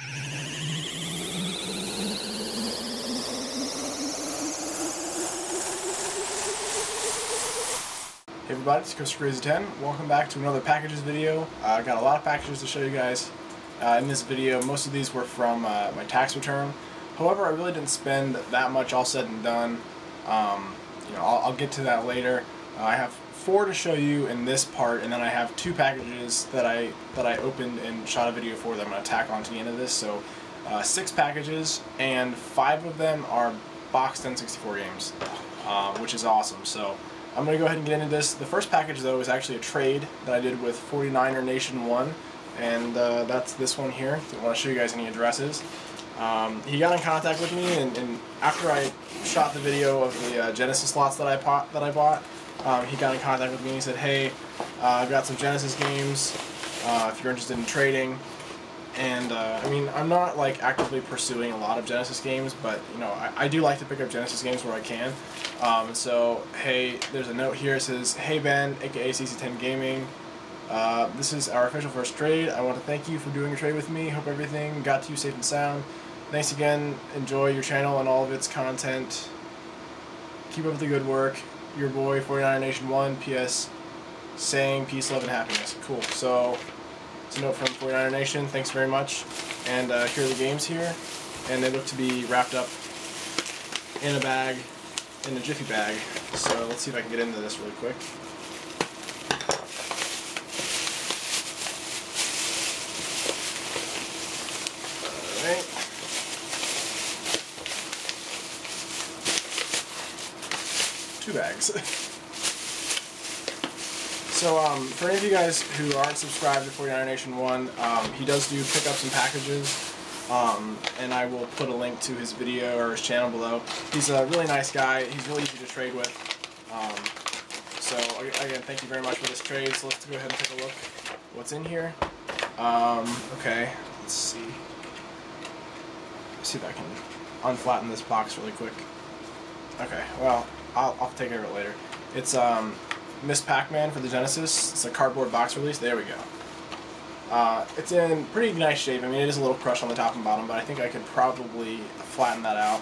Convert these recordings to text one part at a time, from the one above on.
Hey everybody, it's Crazy10. Welcome back to another packages video. I got a lot of packages to show you guys in this video. Most of these were from my tax return. However, I really didn't spend that much all said and done. I'll get to that later. I have 4 to show you in this part, and then I have 2 packages that I opened and shot a video for that I'm going to tack on to the end of this. So 6 packages, and 5 of them are boxed N64 games, which is awesome. So I'm going to go ahead and get into this. The first package, though, is actually a trade that I did with 49NERNATION1, and that's this one here. I want to show you guys any addresses. He got in contact with me, and after I shot the video of the Genesis slots that I bought, he got in contact with me and he said, "Hey, I've got some Genesis games if you're interested in trading." And I mean, I'm not like actively pursuing a lot of Genesis games, but you know, I do like to pick up Genesis games where I can. So hey, there's a note here. It says, "Hey Ben, aka CC10 Gaming. This is our official first trade. I want to thank you for doing a trade with me. Hope everything got to you safe and sound. Thanks again. Enjoy your channel and all of its content. Keep up the good work. Your boy 49NERNATION1. P.S. Saying peace, love, and happiness." Cool. So it's a note from 49NERNATION. Thanks very much. And here are the games here, and they look to be wrapped up in a bag, in a Jiffy bag. So let's see if I can get into this really quick. Alright. Two bags. So, for any of you guys who aren't subscribed to 49NERNATION1, he does do pickups and packages, and I will put a link to his video or his channel below. He's a really nice guy. He's really easy to trade with. So, again, thank you very much for this trade. So let's go ahead and take a look what's in here. Okay, let's see. Let's see if I can unflatten this box really quick. Okay, well, I'll take care of it later. It's, Miss Pac-Man for the Genesis. It's a cardboard box release. There we go. It's in pretty nice shape. I mean, it is a little crushed on the top and bottom, but I think I could probably flatten that out.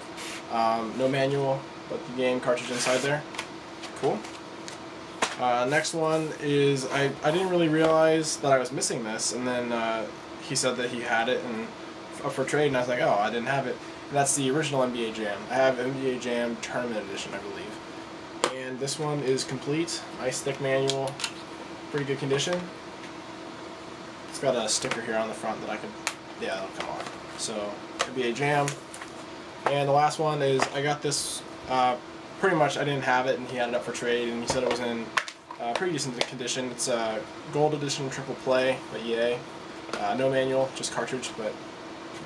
No manual, but the game cartridge inside there. Cool. Next one is, I didn't really realize that I was missing this, and then he said that he had it and up for trade, and I was like, oh, I didn't have it. And that's the original NBA Jam. I have NBA Jam Tournament Edition, I believe. And this one is complete. Nice thick manual, pretty good condition. It's got a sticker here on the front that I could, yeah, that'll come off. So, NBA Jam. And the last one is, I got this, pretty much I didn't have it, and he had it up for trade, and he said it was in pretty decent condition. It's a gold edition triple play by EA. No manual, just cartridge, but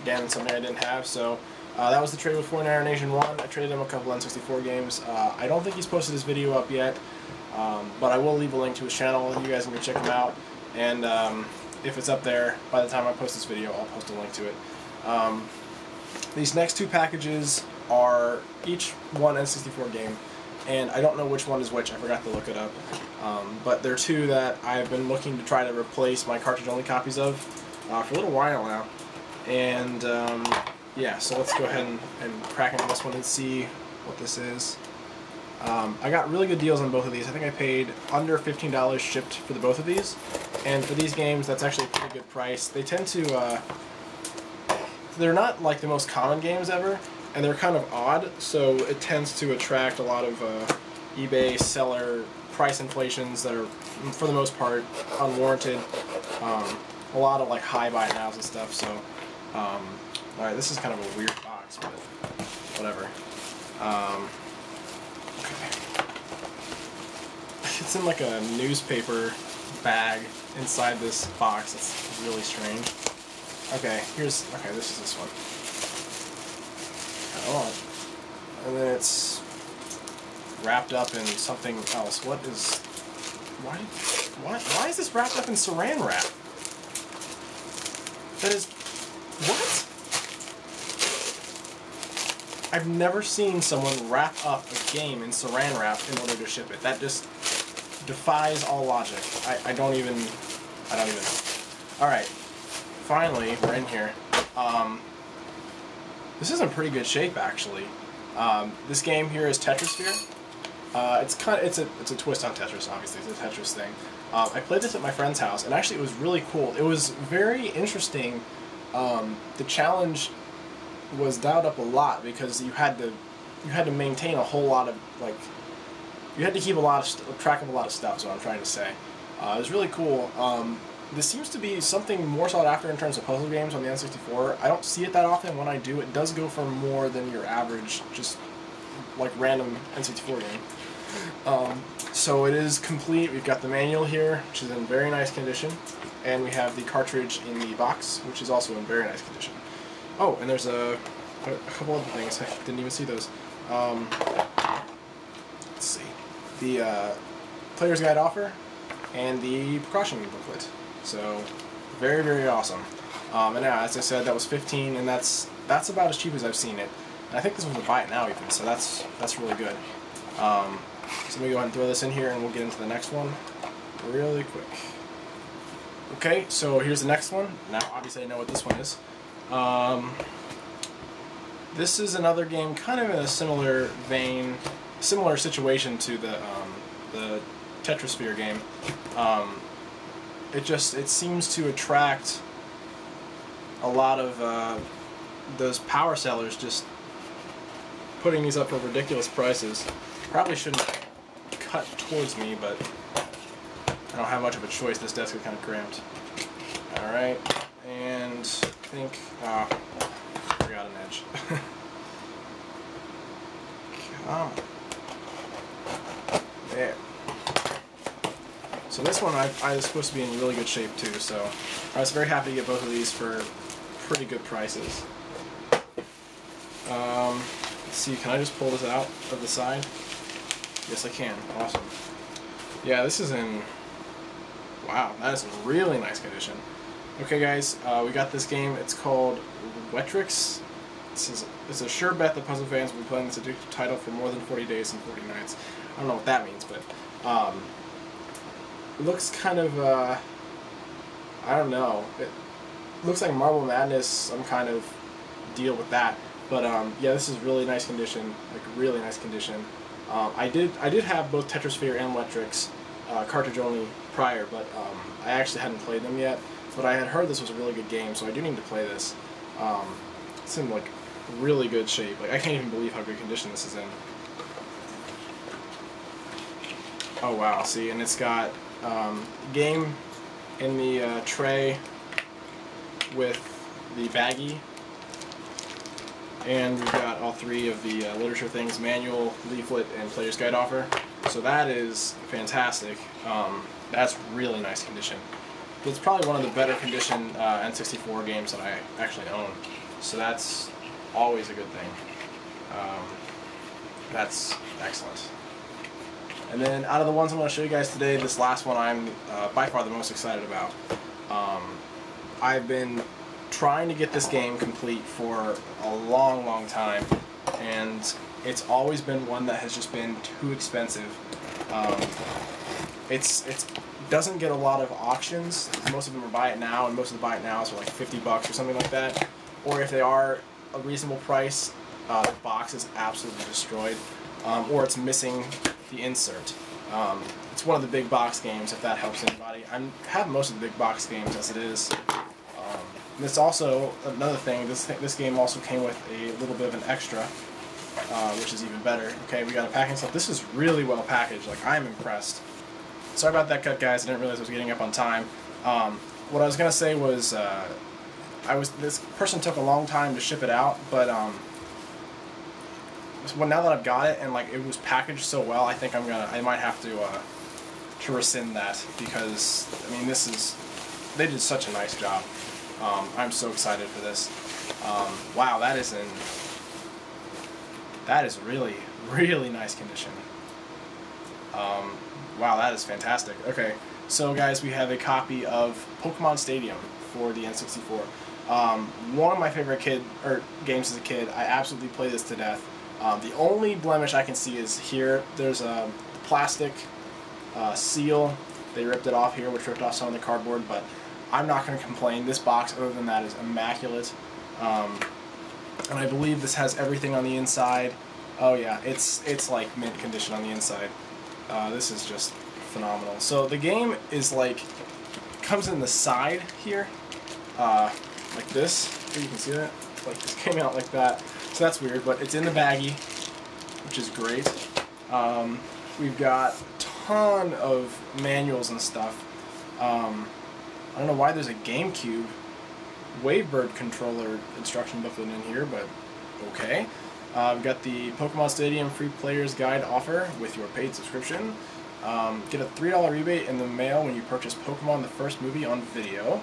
again, something I didn't have, so that was the trade with 49NERNATION1. I traded him a couple N64 games. I don't think he's posted his video up yet, but I will leave a link to his channel. You guys can go check him out, and if it's up there by the time I post this video, I'll post a link to it. These next 2 packages are each one N64 game, and I don't know which one is which. I forgot to look it up, but they're 2 that I've been looking to try to replace my cartridge-only copies of for a little while now, and yeah, so let's go ahead and crack into this one and see what this is. I got really good deals on both of these. I think I paid under $15 shipped for both of these, and for these games, that's actually a pretty good price. They tend to, they're not like the most common games ever, and they're kind of odd, so it tends to attract a lot of eBay seller price inflations that are, for the most part, unwarranted. A lot of like high buy nows and stuff, so alright, this is kind of a weird box, but whatever. Okay. It's in like a newspaper bag inside this box. It's really strange. Okay, this is this one. Oh, and then it's wrapped up in something else. What is... Why is this wrapped up in saran wrap? That is... What? I've never seen someone wrap up a game in saran wrap in order to ship it. That just defies all logic. I don't even know. Alright, finally, we're in here. This is in pretty good shape, actually. This game here is Tetrisphere. It's a twist on Tetris, obviously. It's a Tetris thing. I played this at my friend's house, and actually it was really cool. It was very interesting. The challenge was dialed up a lot because you had to maintain a whole lot of, like, you had to keep track of a lot of stuff. Is what I'm trying to say. It was really cool. This seems to be something more sought after in terms of puzzle games on the N64. I don't see it that often. When I do, it does go for more than your average, just like random N64 game. So it is complete. We've got the manual here, which is in very nice condition, and we have the cartridge in the box, which is also in very nice condition. Oh, and there's a couple other things. I didn't even see those. Let's see. The player's guide offer and the precaution booklet. So very, very awesome. And now, as I said, that was $15, and that's about as cheap as I've seen it. And I think this was a buy it now even, so that's really good. So let me go ahead and throw this in here, and we'll get into the next one really quick. Okay, so here's the next one. Now, obviously, I know what this one is. This is another game, kind of in a similar vein, similar situation to the Tetrisphere game. It seems to attract a lot of those power sellers just putting these up for ridiculous prices. Probably shouldn't cut towards me, but I don't have much of a choice. This desk is kind of cramped. Alright, and I think, I forgot an edge. Come on. There. So this one I was supposed to be in really good shape too, so I was very happy to get both of these for pretty good prices. Let's see, can I just pull this out of the side? Yes, I can. Awesome. Yeah, this is in... Wow, that is in really nice condition. Okay, guys, we got this game. It's called Wetrix. It's a sure bet that puzzle fans will be playing this addictive title for more than 40 days and 40 nights. I don't know what that means, but it looks kind of, I don't know. It looks like Marble Madness, some kind of deal with that. But yeah, this is really nice condition, like really nice condition. I did have both Tetrisphere and Wetrix cartridge only prior, but I actually hadn't played them yet. But I had heard this was a really good game, so I do need to play this. It's in like really good shape. Like I can't even believe how good condition this is in. Oh wow! See, and it's got game in the tray with the baggie, and we've got all three of the literature things: manual, leaflet, and player's guide offer. So that is fantastic. That's really nice condition. It's probably one of the better condition N64 games that I actually own. So that's always a good thing. That's excellent. And then out of the ones I'm going to show you guys today, this last one I'm by far the most excited about. I've been trying to get this game complete for a long, long time, and it's always been one that has just been too expensive. It doesn't get a lot of auctions. Most of them are buy it now, and most of the buy it nows are like $50 or something like that. Or if they are a reasonable price, the box is absolutely destroyed, or it's missing the insert. It's one of the big box games, if that helps anybody. I have most of the big box games as it is. This also, another thing, this game also came with a little bit of an extra, which is even better. Okay, we got a packing slip. This is really well packaged. Like, I'm impressed. Sorry about that cut, guys. I didn't realize I was getting up on time. What I was gonna say was, this person took a long time to ship it out, but well, now that I've got it and like it was packaged so well, I think I might have to rescind that, because I mean they did such a nice job. I'm so excited for this. Wow, that is really, really nice condition. Wow, that is fantastic. Okay, so guys, we have a copy of Pokemon Stadium for the N64. One of my favorite games as a kid. I absolutely play this to death. The only blemish I can see is here. There's a plastic seal. They ripped it off here, which ripped off some of the cardboard, but I'm not going to complain. This box, other than that, is immaculate. And I believe this has everything on the inside. Oh yeah, it's like mint condition on the inside. This is just phenomenal. So the game is like, comes in the side here, like this. You can see that? Like this came out like that. So that's weird, but it's in the baggie, which is great. We've got a ton of manuals and stuff. I don't know why there's a GameCube Wavebird controller instruction booklet in here, but okay. We've got the Pokemon Stadium Free Players Guide offer with your paid subscription. Get a $3 rebate in the mail when you purchase Pokemon the First Movie on video.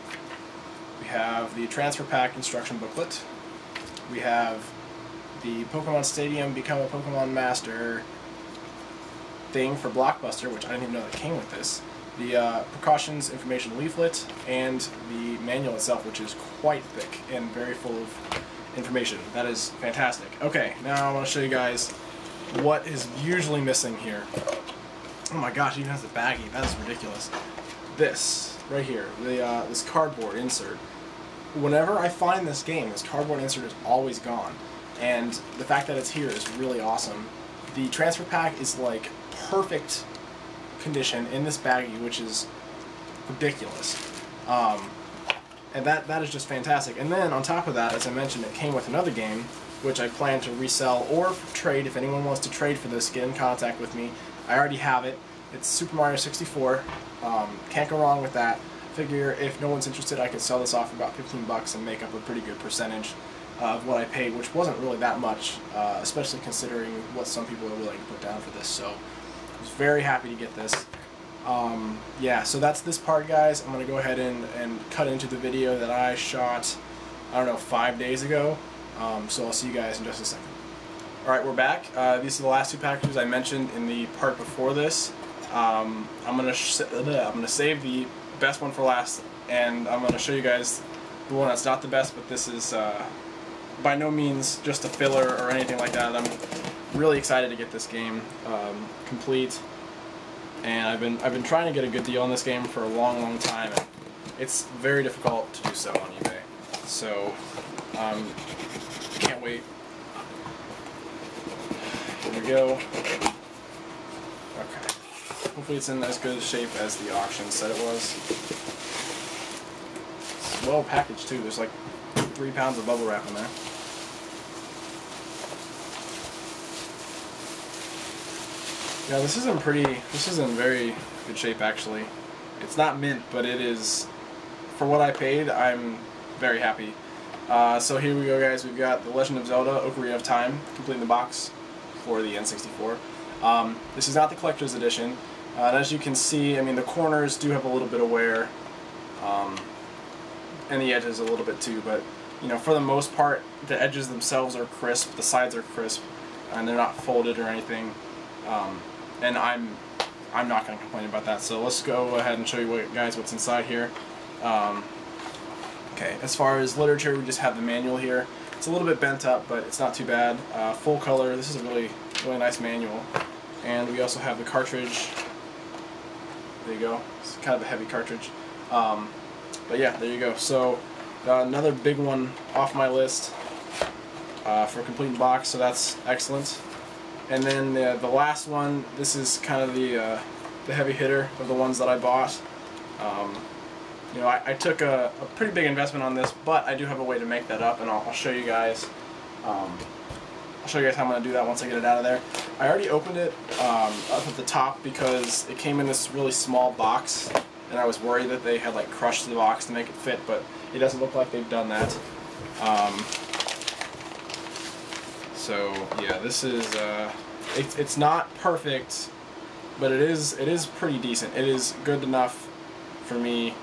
We have the Transfer Pack instruction booklet. We have the Pokemon Stadium Become a Pokemon Master thing for Blockbuster, which I didn't even know that came with this. The precautions information leaflet, and the manual itself, which is quite thick and very full of information. That is fantastic. Okay, now I want to show you guys what is usually missing here. Oh my gosh, it even has the baggie. That is ridiculous. This right here, this cardboard insert. Whenever I find this game, this cardboard insert is always gone, and the fact that it's here is really awesome. The transfer pack is like perfect condition in this baggie, which is ridiculous, and that is just fantastic. And then on top of that, as I mentioned, it came with another game which I plan to resell or trade. If anyone wants to trade for this, get in contact with me. I already have it. It's Super Mario 64. Can't go wrong with that. Figure if no one's interested, I could sell this off for about 15 bucks and make up a pretty good percentage of what I paid, which wasn't really that much, especially considering what some people are willing to put down for this. So I was very happy to get this. Yeah, so that's this part, guys. I'm going to go ahead and cut into the video that I shot, I don't know, 5 days ago. So I'll see you guys in just a second. Alright, we're back. These are the last two packages I mentioned in the part before this. I'm gonna save the best one for last, and I'm going to show you guys the one that's not the best, but this is by no means just a filler or anything like that. I'm really excited to get this game complete, and I've been trying to get a good deal on this game for a long time, and it's very difficult to do so on eBay. So can't wait. Here we go. Okay. Hopefully it's in as good a shape as the auction said it was. It's well packaged too. There's like 3 pounds of bubble wrap in there. Yeah, this is in very good shape actually. It's not mint, but it is, for what I paid, I'm very happy. So here we go, guys. We've got The Legend of Zelda Ocarina of Time, complete in the box for the N64. This is not the collector's edition, and as you can see, I mean, the corners do have a little bit of wear, and the edges a little bit too, but you know, for the most part, the edges themselves are crisp, the sides are crisp, and they're not folded or anything, and I'm not going to complain about that. So let's go ahead and show you guys what's inside here. Okay, as far as literature, we just have the manual here. It's a little bit bent up, but it's not too bad. Full color. This is a really nice manual. And we also have the cartridge. There you go. It's kind of a heavy cartridge. But yeah, there you go. So another big one off my list for complete in box, so that's excellent. And then the last one, this is kind of the heavy hitter of the ones that I bought. You know, I took a pretty big investment on this, but I do have a way to make that up, and I'll show you guys. I'll show you guys how I'm going to do that once I get it out of there. I already opened it up at the top because it came in this really small box, and I was worried that they had like crushed the box to make it fit, but it doesn't look like they've done that. So yeah, this is it's not perfect, but it is pretty decent. It is good enough for me.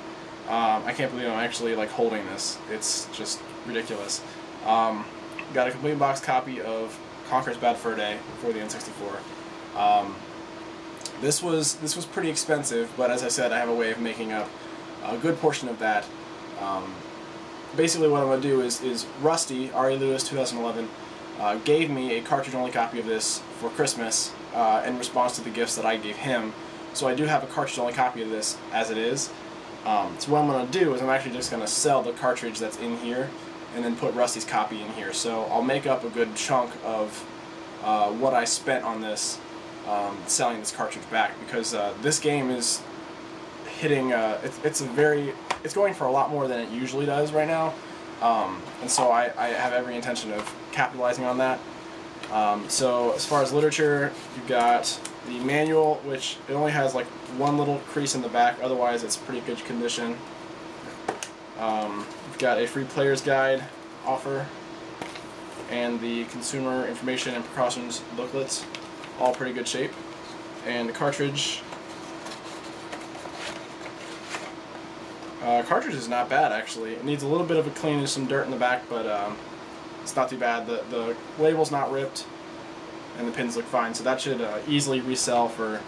I can't believe I'm actually like holding this. It's just ridiculous. Got a complete box copy of Conker's Bad Fur Day for the N64. This was pretty expensive, but as I said, I have a way of making up a good portion of that. Basically, what I'm going to do is Rusty, Ari Lewis 2011, gave me a cartridge-only copy of this for Christmas in response to the gifts that I gave him. So I do have a cartridge-only copy of this as it is. So what I'm going to do is I'm actually just going to sell the cartridge that's in here and then put Rusty's copy in here. So I'll make up a good chunk of what I spent on this selling this cartridge back, because this game is hitting it's going for a lot more than it usually does right now, and so I have every intention of capitalizing on that. So as far as literature, you've got the manual, which it only has like one little crease in the back, otherwise it's pretty good condition. You've got a free player's guide offer and the consumer information and precautions booklets, all pretty good shape. And the cartridge is not bad, actually. It needs a little bit of a clean, there's some dirt in the back, but it's not too bad. The label's not ripped and the pins look fine, so that should easily resell for,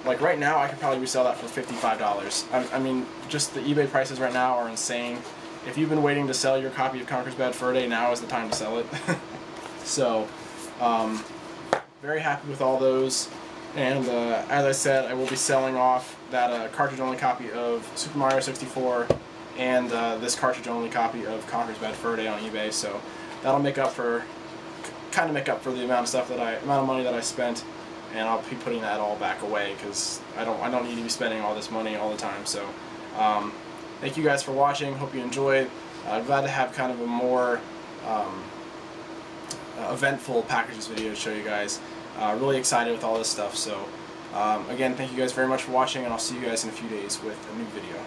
like right now I could probably resell that for $55. I mean, just the eBay prices right now are insane. If you've been waiting to sell your copy of Conker's Bad Fur Day, now is the time to sell it. So, very happy with all those. And as I said, I will be selling off that cartridge-only copy of Super Mario 64 and this cartridge-only copy of Conker's Bad Fur Day on eBay. So that'll kind of make up for the amount of money that I spent, and I'll be putting that all back away because I don't need to be spending all this money all the time. So thank you guys for watching. Hope you enjoyed. Glad to have kind of a more eventful packages video to show you guys. Really excited with all this stuff. So again, thank you guys very much for watching, and I'll see you guys in a few days with a new video.